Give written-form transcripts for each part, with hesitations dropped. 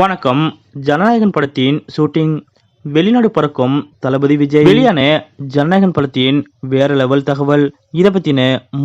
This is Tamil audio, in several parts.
வணக்கம். ஜனநாயகன் படத்தின் ஷூட்டிங் வெளிநாடு பறக்கும் தளபதி விஜய். வெளியான ஜனநாயகன் படத்தின் வேற லெவல் தகவல். இத பத்தின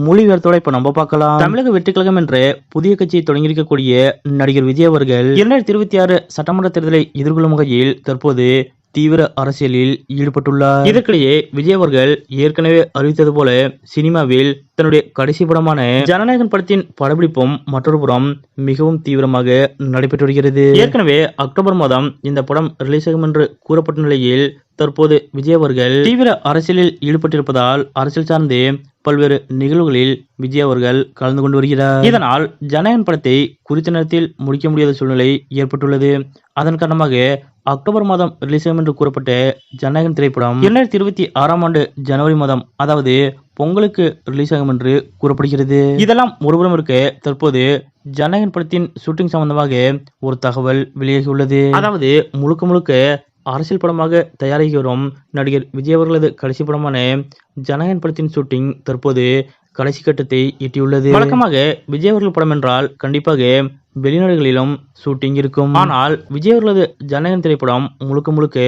மொழிபெயர்த்தோட இப்ப நம்ம பார்க்கலாம். தமிழக வெற்றி கழகம் என்ற புதிய கட்சியை தொடங்கியிருக்கக்கூடிய நடிகர் விஜய் அவர்கள் 2026 சட்டமன்ற தேர்தலை எதிர்கொள்ளும் வகையில் தற்போது தீவிர அரசியலில் ஈடுபட்டுள்ளார். இதற்கிடையே விஜய் அவர்கள் ஏற்கனவே அறிவித்தது போல சினிமாவில் தன்னுடைய கடைசி படமான ஜனநாயகன் படத்தின் படப்பிடிப்பும் மற்றொரு புறம் மிகவும் தீவிரமாக நடைபெற்று வருகிறது. ஏற்கனவே அக்டோபர் மாதம் இந்த படம் ரிலீஸ் ஆகும் என்று கூறப்பட்ட நிலையில் தற்போது விஜய் அவர்கள் தீவிர அரசியலில் ஈடுபட்டிருப்பதால் அரசியல் சார்ந்து பல்வேறு நிகழ்வுகளில் விஜய் அவர்கள் கலந்து கொண்டு வருகிறார். இதனால் ஜனநாயகன் படத்தை குறித்த நேரத்தில் முடிக்க முடியாத சூழ்நிலை ஏற்பட்டுள்ளது. அதன் காரணமாக அக்டோபர் மாதம் ரிலீஸ் ஆகும் என்று கூறப்பட்ட ஜனநாயகன் திரைப்படம் 2026 ஆண்டு ஜனவரி மாதம், அதாவது பொங்கலுக்கு ரிலீஸ் ஆகும் என்று கூறப்படுகிறது. இதெல்லாம் ஒருபுறம் இருக்க தற்போது ஜனநாயகன் படத்தின் ஷூட்டிங் சம்பந்தமாக ஒரு தகவல் வெளியாகியுள்ளது. அதாவது முழுக்க அரசியல் படமாக தயாராகி வரும் நடிகர் விஜய் அவர்களது கடைசி படமான ஜனநாயகன் படத்தின் ஷூட்டிங் தற்போது கடைசி கட்டத்தை எட்டியுள்ளது. வழக்கமாக விஜய் அவர்கள் படம் என்றால் கண்டிப்பாக வெளிநாடுகளிலும் ஷூட்டிங் இருக்கும். ஆனால் விஜய் அவர்களது ஜனநாயகன் திரைப்படம் முழுக்க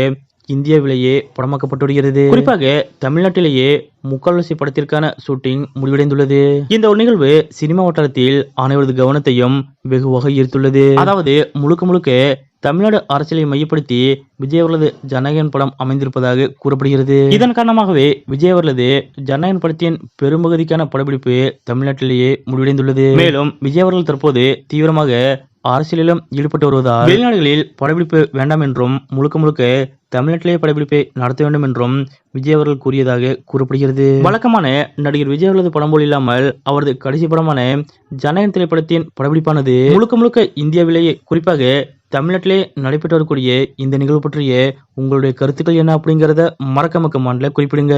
இந்தியாவிலேயே படமாக்கப்பட்டு வருகிறது. குறிப்பாக தமிழ்நாட்டிலேயே முக்கால்வாசி படத்திற்கான ஷூட்டிங் முடிவடைந்துள்ளது. இந்த ஒரு நிகழ்வு சினிமா வட்டாரத்தில் அனைவரது கவனத்தையும் வெகுவாக ஈர்த்துள்ளது. அதாவது முழுக்க தமிழ்நாடு அரசியலை மையப்படுத்தி விஜய் அவர்களது ஜனநாயகன் படம் அமைந்திருப்பதாக கூறப்படுகிறது. இதன் காரணமாகவே விஜய் அவர்களது ஜனநாயகன் படத்தின் பெரும்பகுதிக்கான படப்பிடிப்பு தமிழ்நாட்டிலேயே முடிவடைந்துள்ளது. மேலும் விஜய் அவர்கள் தற்போது தீவிரமாக அரசியலிலும் ஈடுபட்டு வருவதால் வெளிநாடுகளில் படப்பிடிப்பு வேண்டாம் என்றும் முழுக்க தமிழ்நாட்டிலேயே படப்பிடிப்பை நடத்த வேண்டும் என்றும் விஜய் அவர்கள் கூறியதாக கூறப்படுகிறது. வழக்கமான நடிகர் விஜய் அவர்களது படம் போல் இல்லாமல் அவரது கடைசி படமான ஜனநாயகன் திரைப்படத்தின் படப்பிடிப்பானது முழுக்க இந்தியாவிலேயே குறிப்பாக தமிழ்நாட்டிலே நடைபெற்று வரக்கூடிய இந்த நிகழ்வு பற்றிய உங்களுடைய கருத்துக்கள் என்ன அப்படிங்கறத மறக்காம கமெண்ட்ல குறிப்பிடுங்க.